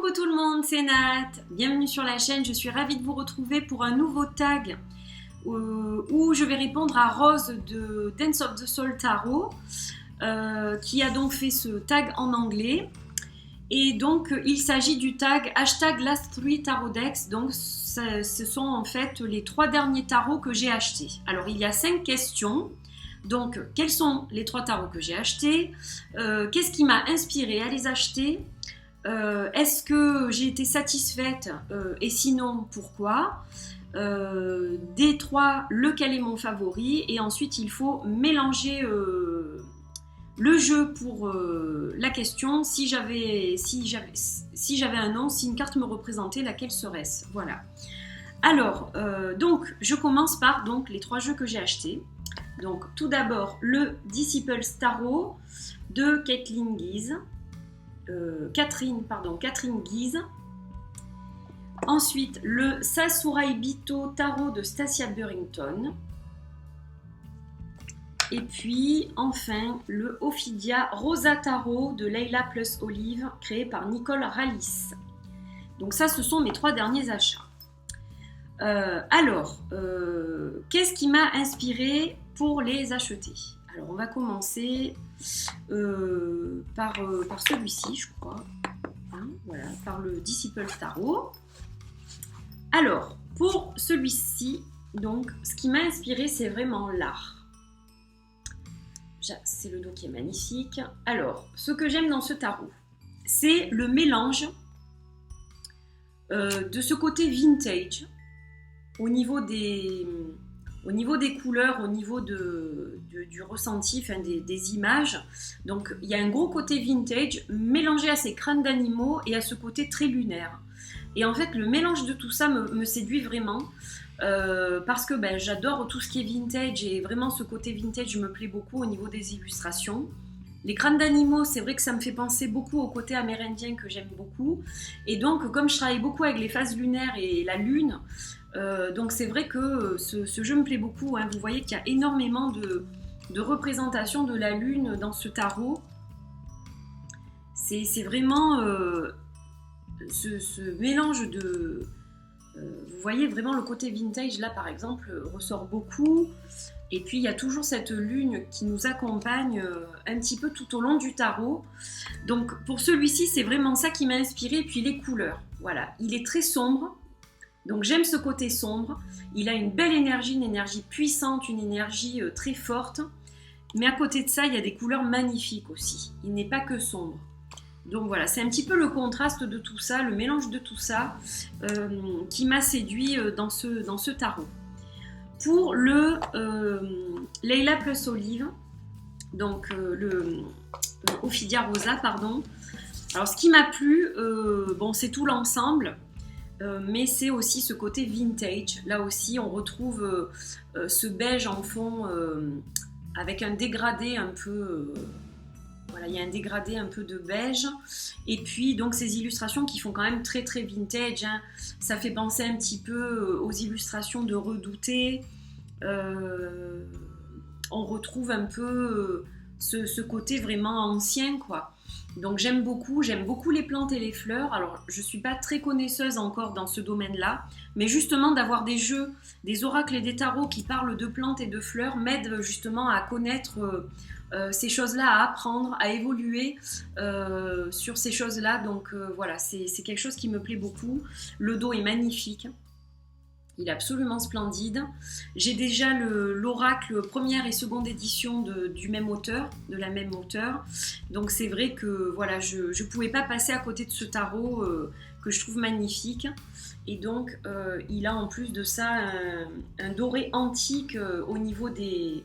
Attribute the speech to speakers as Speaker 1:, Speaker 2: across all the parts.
Speaker 1: Coucou tout le monde, c'est Nat. Bienvenue sur la chaîne, je suis ravie de vous retrouver pour un nouveau tag où je vais répondre à Rose de Dance of the Soul Tarot qui a donc fait ce tag en anglais. Et donc il s'agit du tag #Last3Tarotdecks. Donc ce sont en fait les 3 derniers tarots que j'ai achetés. Alors il y a 5 questions. Donc quels sont les 3 tarots que j'ai achetés? Qu'est-ce qui m'a inspiré à les acheter? Est-ce que j'ai été satisfaite et sinon pourquoi? Des 3, lequel est mon favori? Et ensuite il faut mélanger le jeu pour la question. Si j'avais un nom, si une carte me représentait, laquelle serait-ce? Voilà. Alors, donc je commence par donc, les 3 jeux que j'ai achetés. Donc tout d'abord le Disciples Tarot de Catherine Guise. Catherine Guise. Ensuite, le Sasarai Bito Tarot de Stacia Burrington. Et puis, enfin, le Ophidia Rosa Tarot de Leila plus Olive, créé par Nicole Rallis. Donc ça, ce sont mes 3 derniers achats. Qu'est-ce qui m'a inspiré pour les acheter? Alors, on va commencer par celui-ci, je crois. Voilà, par le Disciples Tarot. Alors, pour celui-ci, donc, ce qui m'a inspiré, c'est vraiment l'art. C'est le dos qui est magnifique. Alors, ce que j'aime dans ce tarot, c'est le mélange de ce côté vintage au niveau des couleurs, au niveau du ressenti, enfin des images. Donc il y a un gros côté vintage mélangé à ces crânes d'animaux et à ce côté très lunaire. Et en fait, le mélange de tout ça me séduit vraiment parce que j'adore tout ce qui est vintage et vraiment ce côté vintage me plaît beaucoup au niveau des illustrations. Les crânes d'animaux, c'est vrai que ça me fait penser beaucoup au côté amérindien que j'aime beaucoup. Et donc, comme je travaille beaucoup avec les phases lunaires et la lune, donc c'est vrai que ce jeu me plaît beaucoup. Hein. Vous voyez qu'il y a énormément de représentations de la lune dans ce tarot. C'est vraiment ce mélange de... vous voyez vraiment le côté vintage là par exemple ressort beaucoup. Et puis il y a toujours cette lune qui nous accompagne un petit peu tout au long du tarot. Donc pour celui-ci, c'est vraiment ça qui m'a inspiré. Et puis les couleurs, voilà, il est très sombre. Donc j'aime ce côté sombre. Il a une belle énergie, une énergie puissante, une énergie très forte. Mais à côté de ça, il y a des couleurs magnifiques aussi. Il n'est pas que sombre. Donc voilà, c'est un petit peu le contraste de tout ça, le mélange de tout ça qui m'a séduit dans ce tarot. Pour le Leila plus Olive, donc le Ophidia Rosa, pardon. Alors ce qui m'a plu, c'est tout l'ensemble, mais c'est aussi ce côté vintage. Là aussi, on retrouve ce beige en fond avec un dégradé un peu... voilà, il y a un dégradé un peu de beige. Et puis, donc, ces illustrations qui font quand même très, très vintage. Hein. Ça fait penser un petit peu aux illustrations de Redouté. On retrouve un peu ce côté vraiment ancien, quoi. Donc, j'aime beaucoup les plantes et les fleurs. Alors, je ne suis pas très connaisseuse encore dans ce domaine-là. Mais justement, d'avoir des jeux, des oracles et des tarots qui parlent de plantes et de fleurs m'aide justement à connaître... ces choses-là, à apprendre, à évoluer sur ces choses-là. Donc voilà, c'est quelque chose qui me plaît beaucoup. Le dos est magnifique. Il est absolument splendide. J'ai déjà l'oracle première et seconde édition de la même auteure. Donc c'est vrai que voilà, je ne pouvais pas passer à côté de ce tarot que je trouve magnifique. Et donc il a en plus de ça un doré antique au niveau des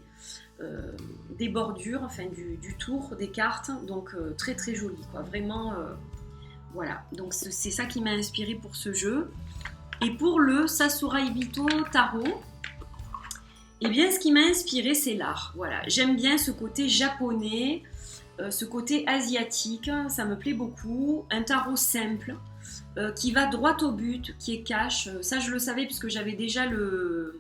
Speaker 1: bordures, enfin du tour des cartes, donc très très joli quoi, vraiment voilà, donc c'est ça qui m'a inspiré pour ce jeu. Et pour le Sasarai Bito Tarot, eh bien ce qui m'a inspiré c'est l'art, voilà, j'aime bien ce côté japonais, ce côté asiatique, ça me plaît beaucoup, un tarot simple qui va droit au but, qui est cash, ça je le savais puisque j'avais déjà le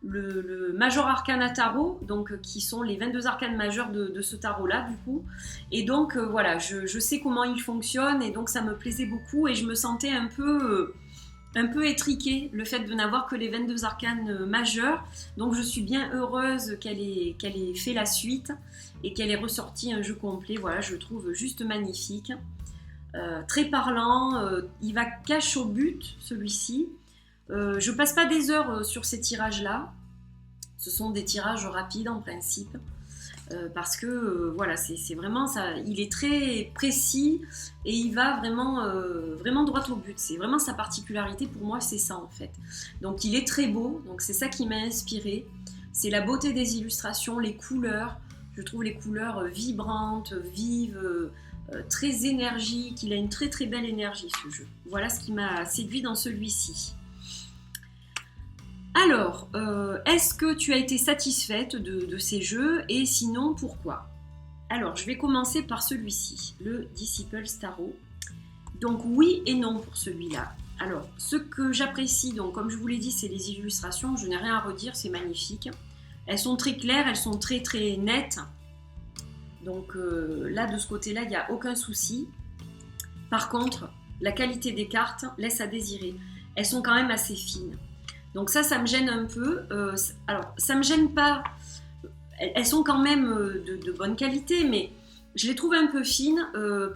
Speaker 1: le Major Arcana Tarot, donc qui sont les 22 arcanes majeurs de ce tarot-là, du coup. Et donc, voilà, je sais comment il fonctionne, et donc ça me plaisait beaucoup, et je me sentais un peu étriquée, le fait de n'avoir que les 22 arcanes majeurs. Donc je suis bien heureuse qu'elle ait fait la suite et qu'elle ait ressorti un jeu complet. Voilà, je le trouve juste magnifique. Très parlant, il va cash au but, celui-ci. Je passe pas des heures sur ces tirages-là. Ce sont des tirages rapides en principe. Parce que voilà, c'est vraiment ça, il est très précis et il va vraiment droit au but. C'est vraiment sa particularité, pour moi c'est ça en fait. Donc il est très beau, donc c'est ça qui m'a inspiré. C'est la beauté des illustrations, les couleurs. Je trouve les couleurs vibrantes, vives, très énergiques. Il a une très très belle énergie ce jeu. Voilà ce qui m'a séduit dans celui-ci. Alors, est-ce que tu as été satisfaite de ces jeux, et sinon pourquoi? Alors, je vais commencer par celui-ci, le Disciples Tarot. Donc oui et non pour celui-là. Alors, ce que j'apprécie, donc comme je vous l'ai dit, c'est les illustrations, je n'ai rien à redire, c'est magnifique. Elles sont très claires, elles sont très très nettes. Donc là, de ce côté-là, il n'y a aucun souci. Par contre, la qualité des cartes laisse à désirer. Elles sont quand même assez fines. Donc ça me gêne un peu. Alors, ça me gêne pas. Elles sont quand même de bonne qualité, mais je les trouve un peu fines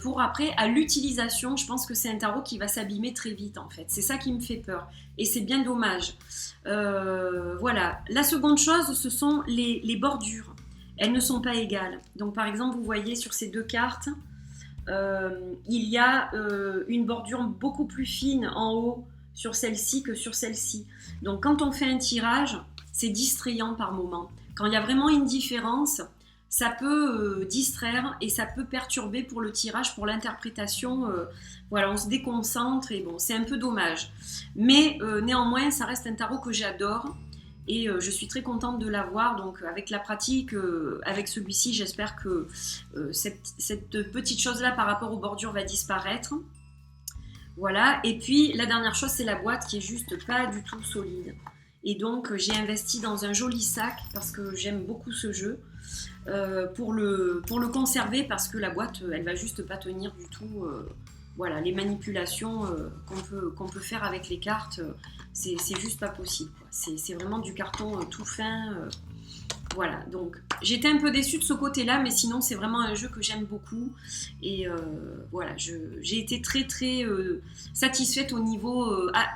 Speaker 1: pour après, à l'utilisation, je pense que c'est un tarot qui va s'abîmer très vite, en fait. C'est ça qui me fait peur. Et c'est bien dommage. Voilà. La seconde chose, ce sont les bordures. Elles ne sont pas égales. Donc, par exemple, vous voyez sur ces deux cartes, il y a une bordure beaucoup plus fine en haut sur celle-ci que sur celle-ci. Donc quand on fait un tirage, c'est distrayant par moment. Quand il y a vraiment une différence, ça peut distraire et ça peut perturber pour le tirage, pour l'interprétation. Voilà, on se déconcentre et bon, c'est un peu dommage. Mais néanmoins, ça reste un tarot que j'adore et je suis très contente de l'avoir. Donc avec la pratique, avec celui-ci, j'espère que cette petite chose-là par rapport aux bordures va disparaître. Voilà, et puis la dernière chose, c'est la boîte qui est juste pas du tout solide. Et donc j'ai investi dans un joli sac parce que j'aime beaucoup ce jeu pour le conserver, parce que la boîte, elle va juste pas tenir du tout. Voilà, les manipulations qu'on peut faire avec les cartes, c'est juste pas possible, quoi. C'est vraiment du carton tout fin. Voilà, donc j'étais un peu déçue de ce côté-là, mais sinon c'est vraiment un jeu que j'aime beaucoup. Et voilà, j'ai été très très satisfaite au niveau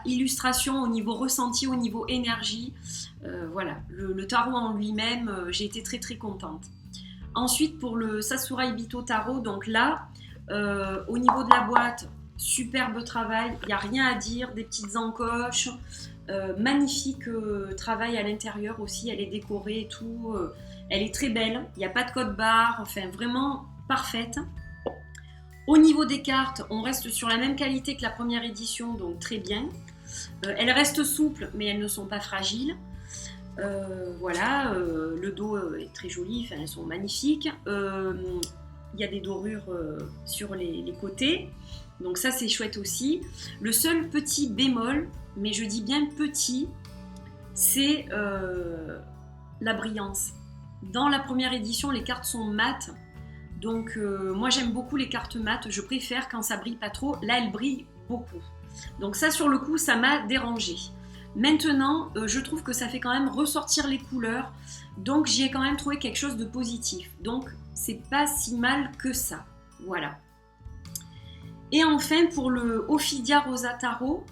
Speaker 1: illustration, au niveau ressenti, au niveau énergie. Voilà, le tarot en lui-même, j'ai été très très contente. Ensuite, pour le Sasarai Bito Tarot, donc là, au niveau de la boîte, superbe travail, il n'y a rien à dire, des petites encoches. Magnifique travail à l'intérieur aussi, elle est décorée et tout, elle est très belle, il n'y a pas de code barre, enfin vraiment parfaite. Au niveau des cartes, on reste sur la même qualité que la première édition, donc très bien. Elles restent souples, mais elles ne sont pas fragiles. Voilà, le dos est très joli, enfin, elles sont magnifiques. Il y a des dorures sur les côtés, donc ça c'est chouette aussi. Le seul petit bémol, mais je dis bien petit, c'est la brillance. Dans la première édition, les cartes sont mates, donc moi j'aime beaucoup les cartes mates, je préfère quand ça brille pas trop. Là, elles brillent beaucoup. Donc ça, sur le coup, ça m'a dérangée. Maintenant, je trouve que ça fait quand même ressortir les couleurs, donc j'y ai quand même trouvé quelque chose de positif. Donc c'est pas si mal que ça. Voilà. Et enfin, pour le Ophidia Rosa Tarot,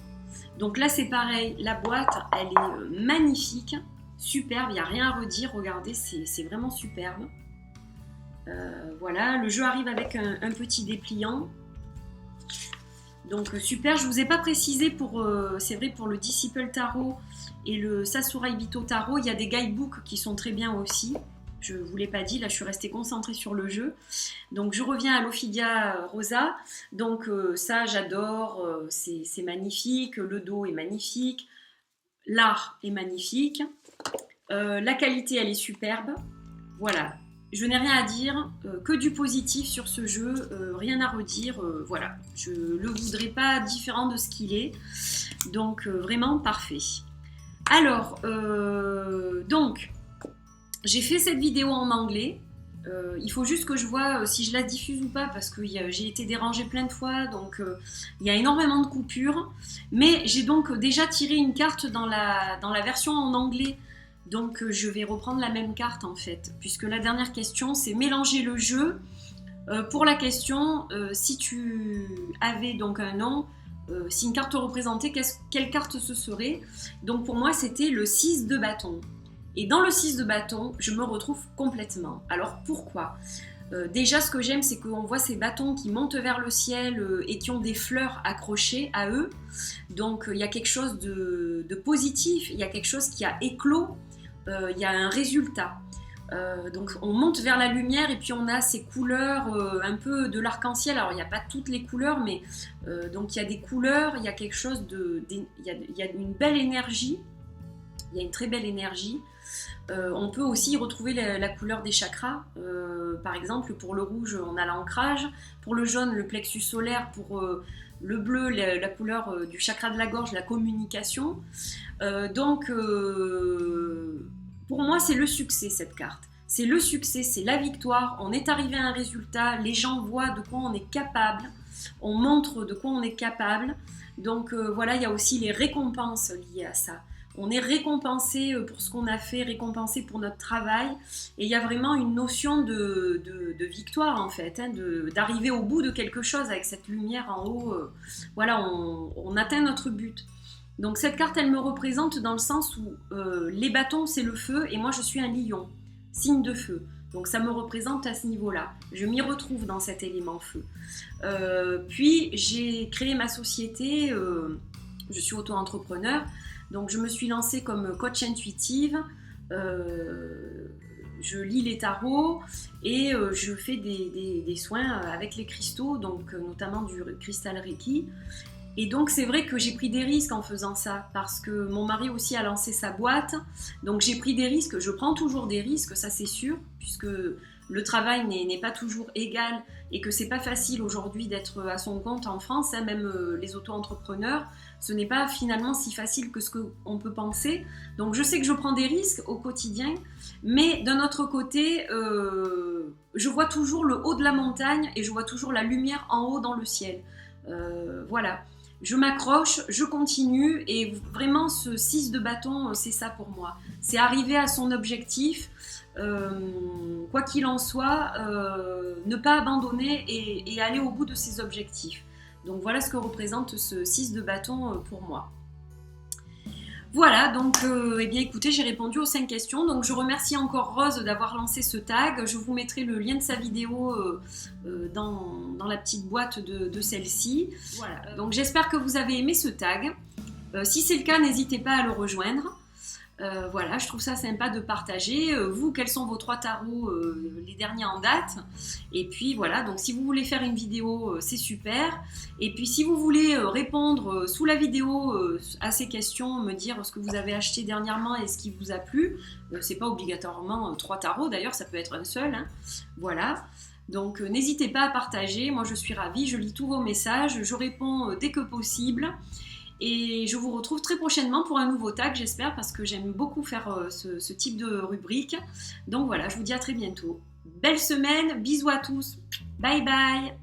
Speaker 1: donc là c'est pareil, la boîte elle est magnifique, superbe, il n'y a rien à redire, regardez, c'est vraiment superbe. Voilà, le jeu arrive avec un petit dépliant. Donc super, je ne vous ai pas précisé c'est vrai, pour le Disciple Tarot et le Sasarai Bito Tarot, il y a des guidebooks qui sont très bien aussi. Je ne vous l'ai pas dit, là je suis restée concentrée sur le jeu. Donc je reviens à l'Ophidia Rosa. Donc ça j'adore, c'est magnifique, le dos est magnifique, l'art est magnifique, la qualité elle est superbe. Voilà, je n'ai rien à dire, que du positif sur ce jeu, rien à redire, voilà. Je ne le voudrais pas différent de ce qu'il est, donc vraiment parfait. Alors, donc, j'ai fait cette vidéo en anglais. Il faut juste que je vois si je la diffuse ou pas parce que j'ai été dérangée plein de fois, donc il y a énormément de coupures. Mais j'ai donc déjà tiré une carte dans la version en anglais, donc je vais reprendre la même carte en fait, puisque la dernière question c'est mélanger le jeu. Pour la question, si tu avais donc un nom, si une carte te représentait, quelle carte ce serait? Donc pour moi c'était le 6 de bâton. Et dans le 6 de bâton, je me retrouve complètement. Alors pourquoi? Déjà, ce que j'aime, c'est qu'on voit ces bâtons qui montent vers le ciel et qui ont des fleurs accrochées à eux. Donc il y a quelque chose de positif, il y a quelque chose qui a éclos, il y a un résultat. Donc on monte vers la lumière et puis on a ces couleurs un peu de l'arc-en-ciel. Alors il n'y a pas toutes les couleurs, mais donc il y a des couleurs, il y a quelque chose il y a une belle énergie, il y a une très belle énergie. On peut aussi retrouver la couleur des chakras. Par exemple, pour le rouge, on a l'ancrage. Pour le jaune, le plexus solaire. Pour le bleu, la couleur du chakra de la gorge, la communication. Donc, pour moi, c'est le succès, cette carte. C'est le succès, c'est la victoire. On est arrivé à un résultat. Les gens voient de quoi on est capable. On montre de quoi on est capable. Donc, voilà, il y a aussi les récompenses liées à ça. On est récompensé pour ce qu'on a fait, récompensé pour notre travail. Et il y a vraiment une notion de victoire en fait, hein, d'arriver au bout de quelque chose avec cette lumière en haut. Voilà, on atteint notre but. Donc cette carte, elle me représente dans le sens où les bâtons, c'est le feu et moi je suis un lion, signe de feu. Donc ça me représente à ce niveau-là. Je m'y retrouve dans cet élément feu. Puis j'ai créé ma société, je suis auto-entrepreneur. Donc je me suis lancée comme coach intuitive, je lis les tarots et je fais des soins avec les cristaux, donc notamment du cristal Reiki. Et donc c'est vrai que j'ai pris des risques en faisant ça, parce que mon mari aussi a lancé sa boîte, donc j'ai pris des risques, je prends toujours des risques, ça c'est sûr, puisque le travail n'est pas toujours égal et que c'est pas facile aujourd'hui d'être à son compte en France, hein, même les auto-entrepreneurs, ce n'est pas finalement si facile que ce qu'on peut penser. Donc je sais que je prends des risques au quotidien, mais d'un autre côté, je vois toujours le haut de la montagne et je vois toujours la lumière en haut dans le ciel. Voilà. Je m'accroche, je continue et vraiment ce 6 de bâton, c'est ça pour moi. C'est arriver à son objectif, quoi qu'il en soit, ne pas abandonner et aller au bout de ses objectifs. Donc voilà ce que représente ce 6 de bâton pour moi. Voilà, donc eh bien écoutez, j'ai répondu aux 5 questions. Donc je remercie encore Rose d'avoir lancé ce tag. Je vous mettrai le lien de sa vidéo dans la petite boîte de celle-ci. Voilà. Donc j'espère que vous avez aimé ce tag. Si c'est le cas, n'hésitez pas à le rejoindre. Voilà, je trouve ça sympa de partager. Vous, quels sont vos 3 tarots, les derniers en date? Et puis voilà, donc si vous voulez faire une vidéo, c'est super. Et puis si vous voulez répondre sous la vidéo à ces questions, me dire ce que vous avez acheté dernièrement et ce qui vous a plu, c'est pas obligatoirement 3 tarots, d'ailleurs ça peut être un seul. Hein. Voilà. Donc n'hésitez pas à partager, moi je suis ravie, je lis tous vos messages, je réponds dès que possible. Et je vous retrouve très prochainement pour un nouveau tag, j'espère, parce que j'aime beaucoup faire ce type de rubrique. Donc voilà, je vous dis à très bientôt. Belle semaine, bisous à tous. Bye bye.